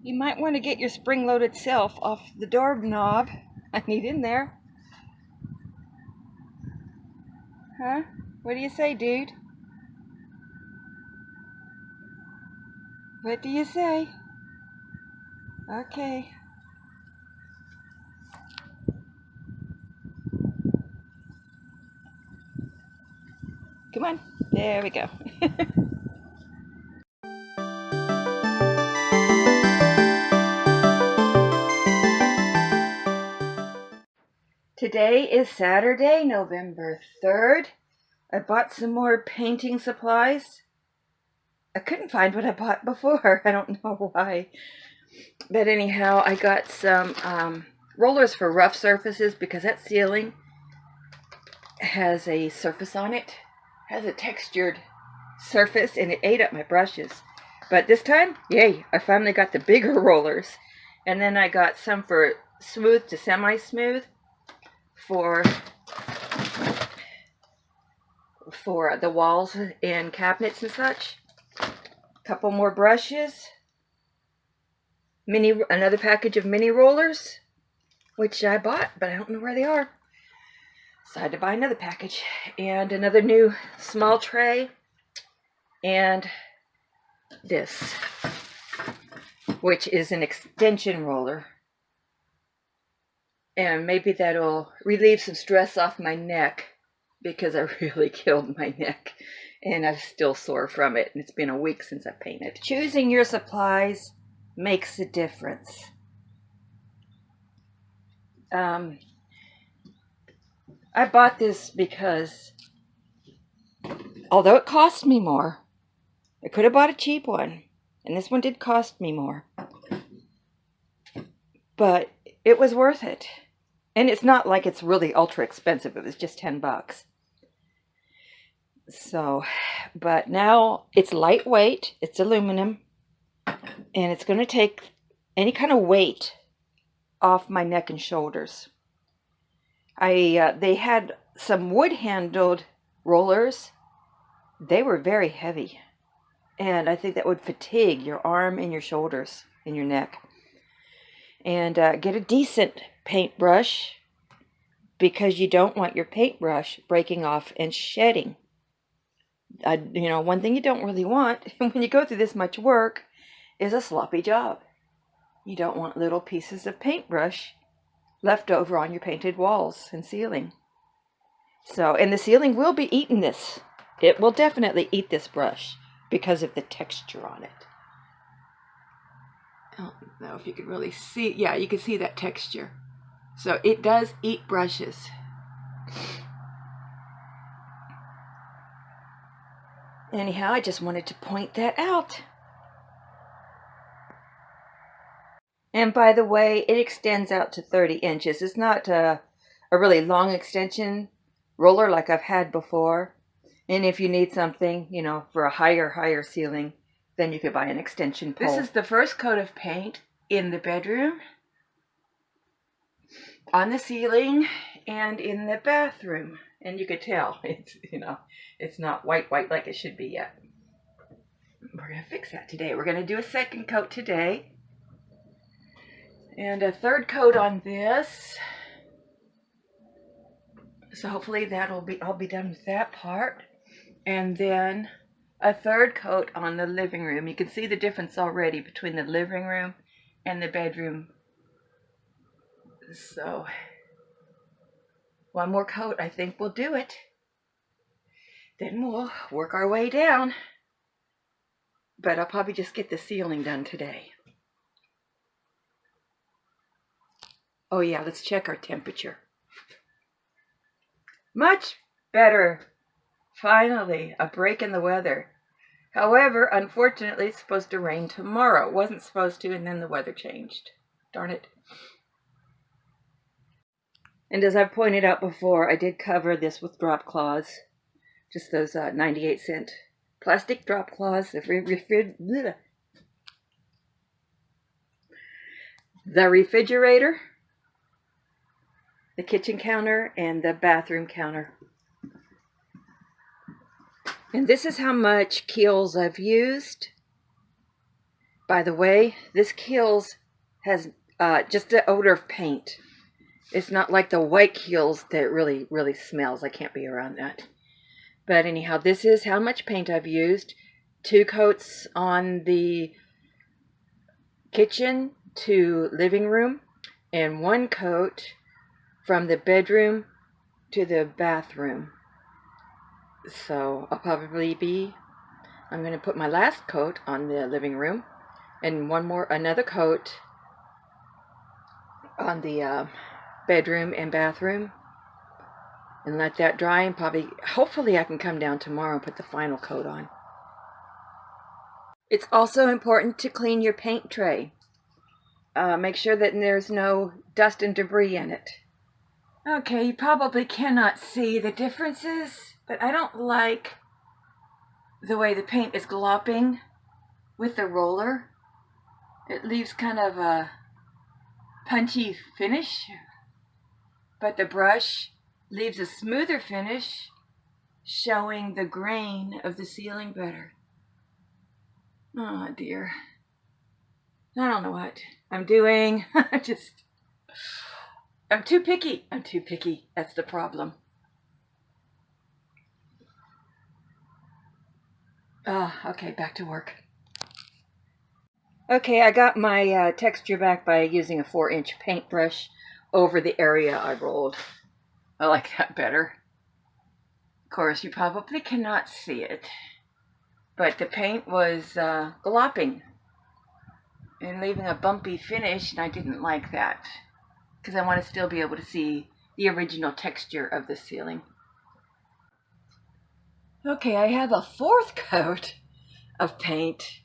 You might want to get your spring-loaded self off the doorknob. I need in there. Huh? What do you say, dude? What do you say? Okay. Come on. There we go. Today is Saturday, November 3rd. I bought some more painting supplies. I couldn't find what I bought before. I don't know why. But anyhow, I got some rollers for rough surfaces because that ceiling has a surface on it. Has a textured surface and it ate up my brushes. But this time, yay, I finally got the bigger rollers. And then I got some for smooth to semi-smooth for the walls and cabinets and such. Couple more brushes. Another package of mini rollers, which I bought, but I don't know where they are. So I had to buy another package. And another new small tray. And this, which is an extension roller. And maybe that'll relieve some stress off my neck, because I really killed my neck and I'm still sore from it, and it's been a week since I painted. Choosing your supplies makes a difference. I bought this because although it cost me more, I could have bought a cheap one, and this one did cost me more, but it was worth it. And it's not like it's really ultra expensive. It was just $10. So, but now it's lightweight. It's aluminum. And it's going to take any kind of weight off my neck and shoulders. They had some wood-handled rollers. They were very heavy. And I think that would fatigue your arm and your shoulders and your neck. And get a decent paintbrush, because you don't want your paintbrush breaking off and shedding. One thing you don't really want when you go through this much work is a sloppy job. You don't want little pieces of paintbrush left over on your painted walls and ceiling. So, and the ceiling will be eating this. It will definitely eat this brush because of the texture on it. I don't know if you can really see. Yeah, you can see that texture. So it does eat brushes. Anyhow, I just wanted to point that out. And by the way, it extends out to 30 inches. It's not a really long extension roller like I've had before. And if you need something, for a higher ceiling, then you could buy an extension pole. This is the first coat of paint in the bedroom, on the ceiling, and in the bathroom. And you could tell it's not white like it should be yet. We're going to fix that today. We're going to do a second coat today. And a third coat on this. So hopefully I'll be done with that part. And then a third coat on the living room. You can see the difference already between the living room and the bedroom. So one more coat, I think, will do it. Then we'll work our way down. But I'll probably just get the ceiling done today. Oh yeah, let's check our temperature. Much better. Finally, a break in the weather. However, unfortunately, it's supposed to rain tomorrow. It wasn't supposed to, and then the weather changed. Darn it. And as I've pointed out before, I did cover this with drop cloths. Just those 98-cent plastic drop cloths. The refrigerator, the kitchen counter, and the bathroom counter. And this is how much Kiehl's I've used. By the way, this Kiehl's has just the odor of paint. It's not like the white Kiehl's that really, really smells. I can't be around that. But anyhow, this is how much paint I've used. 2 coats on the kitchen to living room, and 1 coat from the bedroom to the bathroom. So I'm going to put my last coat on the living room, and another coat on the bedroom and bathroom, and let that dry, and hopefully I can come down tomorrow and put the final coat on. It's also important to clean your paint tray. Make sure that there's no dust and debris in it. Okay, you probably cannot see the differences, but I don't like the way the paint is glopping with the roller. It leaves kind of a punchy finish, but the brush leaves a smoother finish, showing the grain of the ceiling better. Oh dear. I don't know what I'm doing. I'm too picky. I'm too picky. That's the problem. Okay, back to work. Okay, I got my texture back by using a 4-inch paintbrush over the area I rolled. I like that better. Of course, you probably cannot see it, but the paint was glopping and leaving a bumpy finish, and I didn't like that because I want to still be able to see the original texture of the ceiling. Okay, I have a 4th coat of paint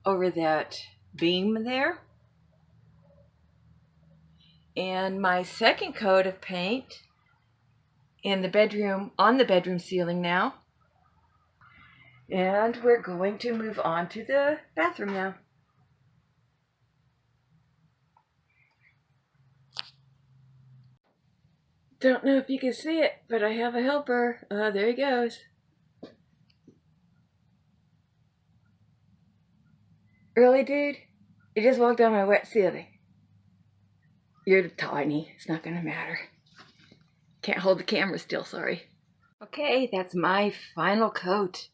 over that beam there, and my 2nd coat of paint in the bedroom, on the bedroom ceiling now, and we're going to move on to the bathroom now. Don't know if you can see it, but I have a helper. There he goes. Really, dude? You just walked on my wet ceiling. You're tiny. It's not gonna matter. Can't hold the camera still, sorry. Okay, that's my final coat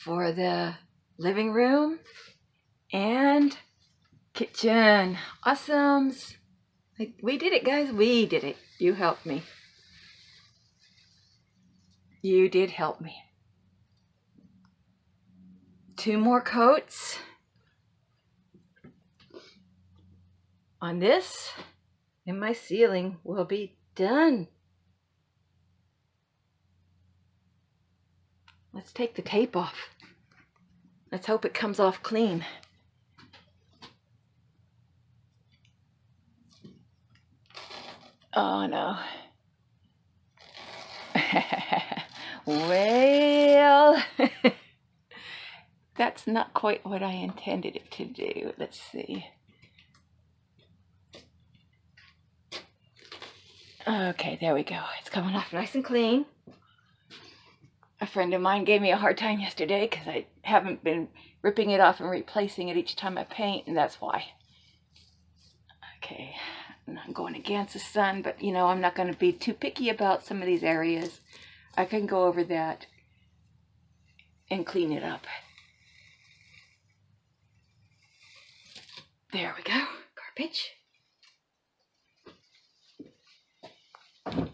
for the living room and kitchen. Awesomes. We did it, guys. We did it. You helped me. You did help me. 2 more coats on this, and my ceiling will be done. Let's take the tape off. Let's hope it comes off clean. Oh no. Well, that's not quite what I intended it to do. Let's see. Okay, there we go. It's coming off nice and clean. A friend of mine gave me a hard time yesterday because I haven't been ripping it off and replacing it each time I paint, and that's why. Okay, I'm going against the sun, but you know, I'm not going to be too picky about some of these areas. I can go over that and clean it up. There we go. Garbage. There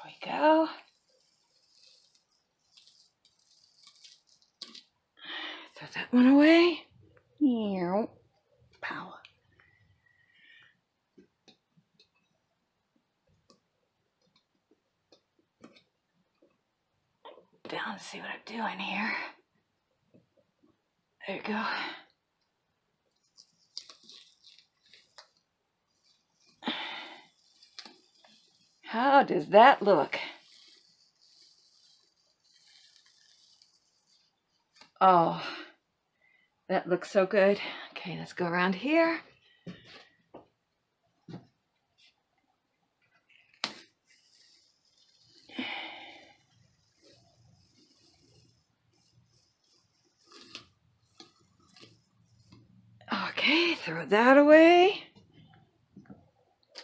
we go. Throw that one away. Pow. Down to see what I'm doing here. There you go. How does that look? Oh, that looks so good. Okay, let's go around here. Throw that away.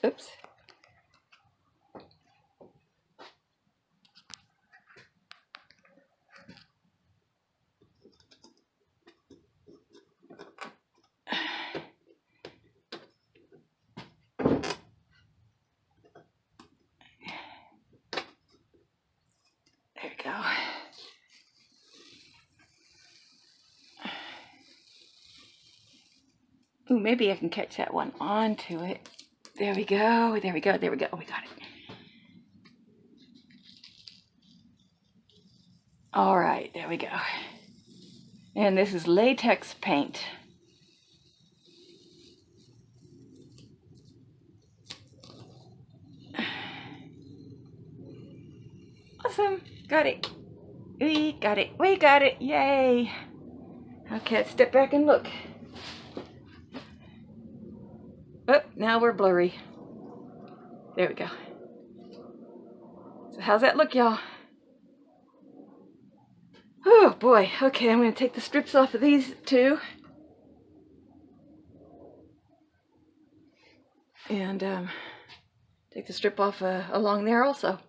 Oops. There we go. Ooh, maybe I can catch that one onto it. There we go, there we go, there we go. Oh, we got it. All right, there we go. And this is latex paint. Awesome, got it. We got it, we got it, yay. Okay, let's step back and look. Oh, now we're blurry. There we go. So how's that look, y'all? Oh boy, okay, I'm gonna take the strips off of these two. And take the strip off along there also.